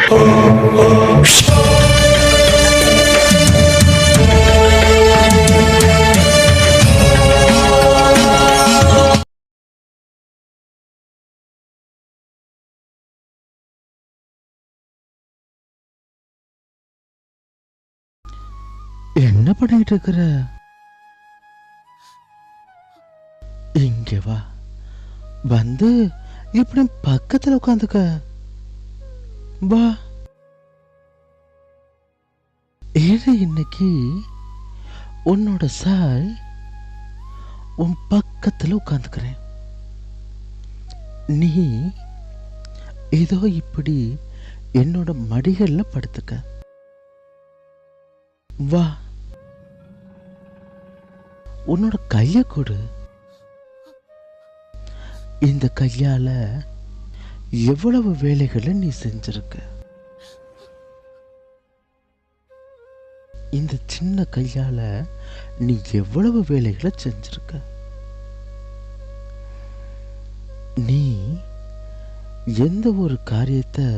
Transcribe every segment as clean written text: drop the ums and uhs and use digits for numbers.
என்ன பண்ணிட்டு இருக்கிற? இங்க வா, வந்து இப்படி பக்கத்துல உட்காந்துக்க. வா, ஏழு இன்னைக்கு உன்னோட சாய் உன் பக்கத்துல உட்காந்துக்கிறேன். நீ ஏதோ இப்படி என்னோட மடிகள்ல படுத்துக்க. வா, உன்னோட கைய கொடு. இந்த கையால எவ்வளவு வேலைகளை நீ செஞ்சிருக்க. இந்த சின்ன கையால நீ எவ்வளவு வேலைகளை செஞ்சிருக்க. நீ எந்த ஒரு காரியத்தை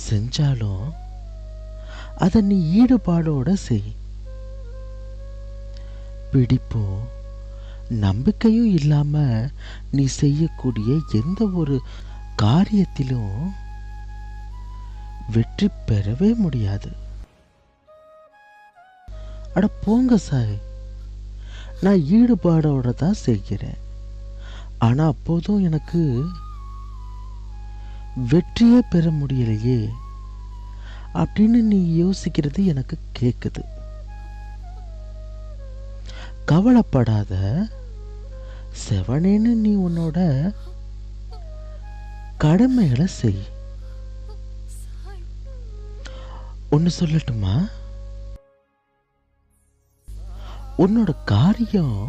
செஞ்சாலும் அதை நீ ஈடுபாடோட செய். பிடிப்பும் நம்பிக்கையும் இல்லாம நீ செய்யக்கூடிய எந்த ஒரு காரியத்திலும் வெற்றி பெறவே முடியாது. அட போங்க சாய், நான் ஈடுபாடோட தான் செய்கிறேன். ஆனா அப்போதும் எனக்கு வெற்றியே பெற முடியலையே அப்படின்னு நீ யோசிக்கிறது எனக்கு கேக்குது. கவலைப்படாத, செவனேன்னு நீ உன்னோட கடமைகளை செய். ஒன்னு சொல்லட்டுமா? உன்னோட காரியம்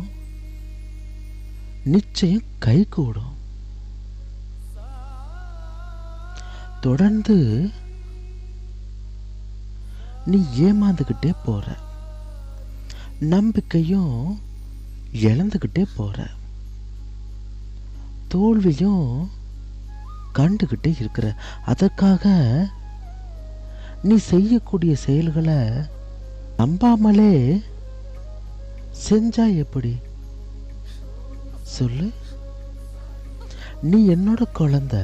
நிச்சயம் கை கூடும். தொடர்ந்து நீ ஏமாந்துகிட்டே போற, நம்பிக்கையும் இழந்துகிட்டே போற, தோல்வியும் கண்டுகிட்டே இருக்கிற. அதற்காக நீ செய்யக்கூடிய செயல்களை நம்பாமலே செஞ்சா எப்படி சொல்லு? நீ என்னோட குழந்தை.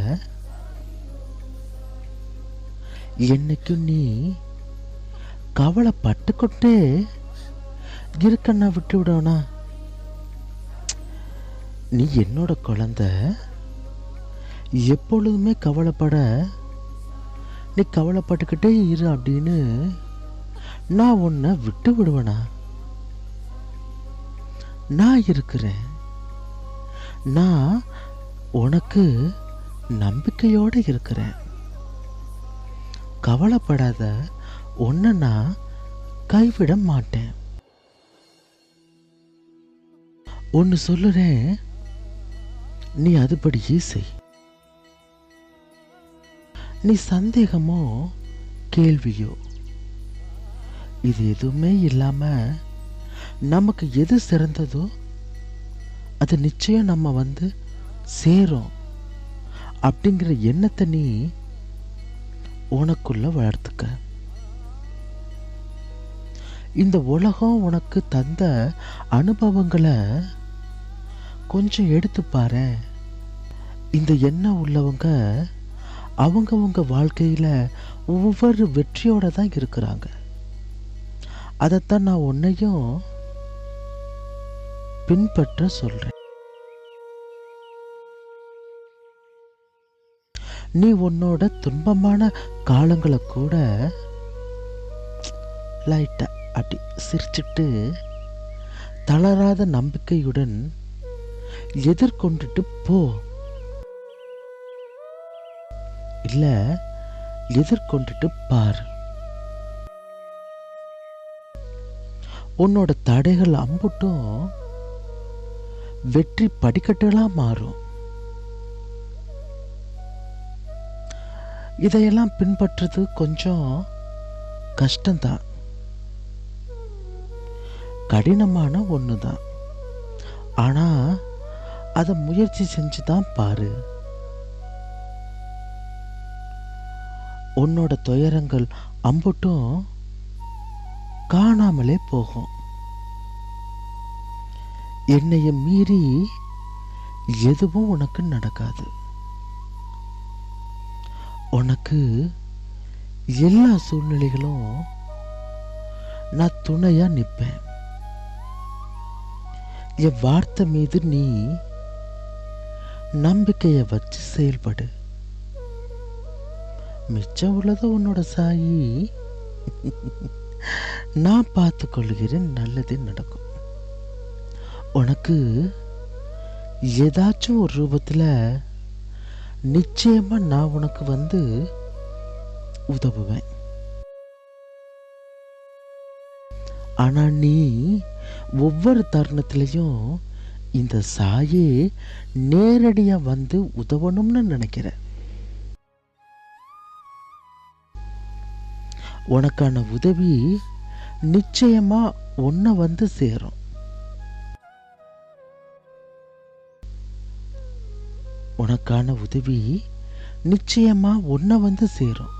என்னைக்கும் நீ கவலைப்பட்டுக்கொண்டே இருக்கன்னா விட்டு விடனா? நீ என்னோட குழந்தை. எப்பொழுதுமே கவலைப்பட, நீ கவலைப்பட்டுக்கிட்டே இரு அப்படின்னு நான் உன்னை விட்டு விடுவேனா? நான் இருக்கிறேன். நான் உனக்கு நம்பிக்கையோட இருக்கிறேன். கவலைப்படாத, உன்னை நான் கைவிட மாட்டேன். ஒன்னு சொல்லுறேன், நீ அதுபடியே செய். நீ சந்தேகமோ கேள்வியோ இது எதுவுமே இல்லாம நமக்கு எது சிறந்ததோ அது நிச்சயம் நம்ம வந்து சேரும் அப்படிங்கிற எண்ணத்தை நீ உனக்குள்ள வளர்த்துக்க. இந்த உலகம் உனக்கு தந்த அனுபவங்களை கொஞ்சம் எடுத்து பாரு. இந்த எண்ணம் உள்ளவங்க அவங்கவங்க வாழ்க்கையில ஒவ்வொரு வெற்றியோட தான் இருக்கிறாங்க. அதைத்தான் நான் உன்னையும் பின்பற்ற சொல்றேன். நீ உன்னோட துன்பமான காலங்களை கூட லைட்டா அப்படி சிரிச்சுட்டு தளராத நம்பிக்கையுடன் எதிர்கொண்டுட்டு போ. இல்ல, எதிர்கொண்டுட்டு பார். உன்னோட தடைகள் அம்புட்டும் வெற்றி படிக்கட்டுகளா மாறும். இதையெல்லாம் பின்பற்றுறது கொஞ்சம் கஷ்டம்தான், கடினமான ஒண்ணுதான். ஆனா அதை முயற்சி செஞ்சுதான் பாரு. உன்னோட துயரங்கள் அம்புட்டும் காணாமலே போகும். என்னைய மீறி எதுவும் உனக்கு நடக்காது. உனக்கு எல்லா சூழ்நிலைகளும் நான் துணையா நிற்பேன். என் வார்த்தை மீது நீ நம்பிக்கைய வச்சு செயல்படு. மிச்சம் உள்ளத உன்னோட சாயி நான் பார்த்து கொள்கிறேன். நல்லதே நடக்கும். உனக்கு ஏதாச்சும் ஒரு ரூபத்துல நிச்சயமா நான் உனக்கு வந்து உதவுவேன். ஆனா நீ ஒவ்வொரு தருணத்திலையும் இந்த சாயே நேரடியா வந்து உதவணும்னு நினைக்கிற. உனக்கான உதவி நிச்சயமா உன்னை வந்து சேரும். உனக்கான உதவி நிச்சயமா உன்னை வந்து சேரும்.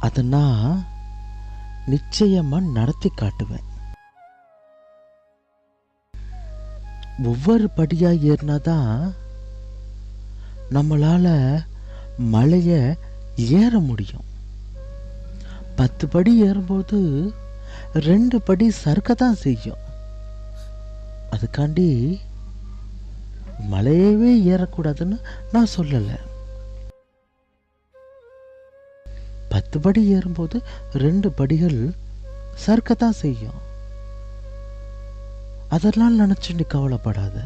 அதை நான் நிச்சயமா நடத்தி காட்டுவேன். ஒவ்வொரு படியா ஏறினாதான் நம்மளால மலைய ஏற முடியும். 10 படி ஏறும்போது 2 படி சறுக்கத்தான் செய்யும். அதுக்காண்டி மலையவே ஏறக்கூடாதுன்னு நான் சொல்லலை. 10 படி ஏறும்போது 2 படிகள் சறுக்கத்தான் செய்யும். அதெல்லாம் நினைச்சு நீ கவலைப்படாத.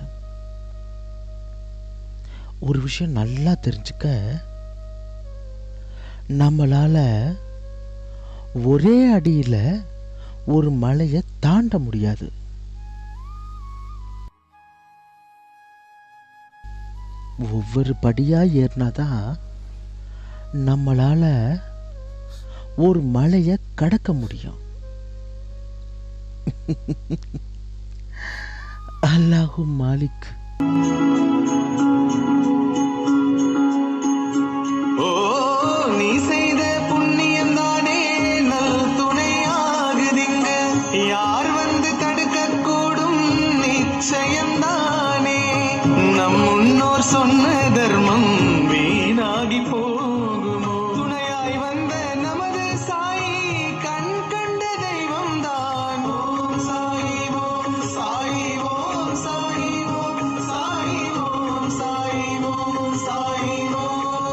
ஒரு விஷயம் நல்லா தெரிஞ்சுக்க, நம்மளால ஒரே அடியில ஒரு மலையை தாண்ட முடியாது. ஒவ்வொரு படியா ஏறினாதான் நம்மளால ஒரு மலையை கடக்க முடியும். அல்லாஹு மாலிக். ஓ, நீ செய்த புண்ணியம் தானே நல் துணையாகுதிங்க. யார் வந்து தடுக்க கூடும்? நிச்சயம்தானே. நம் முன்னோர் சொன்ன தர்மம் வீணாகி போகுமோ? துணையாய் வந்த நமது சாயி கண் கண்ட தெய்வம் தான். ஓம் சாயி ஓம் சாயி ஓம் சாயி ஓம் சாயி ஓம் சாயி ஓம் சாயி ஓம்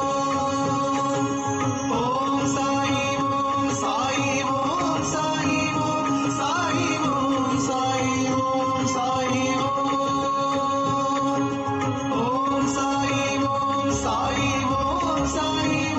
சாயி ஓம் சாயி ஓம் சாயி ஓம் சாயி ஓம் சாயி ஓம் சாயி ஓம் சாயி ஓம் சாயி ஓம் சாயி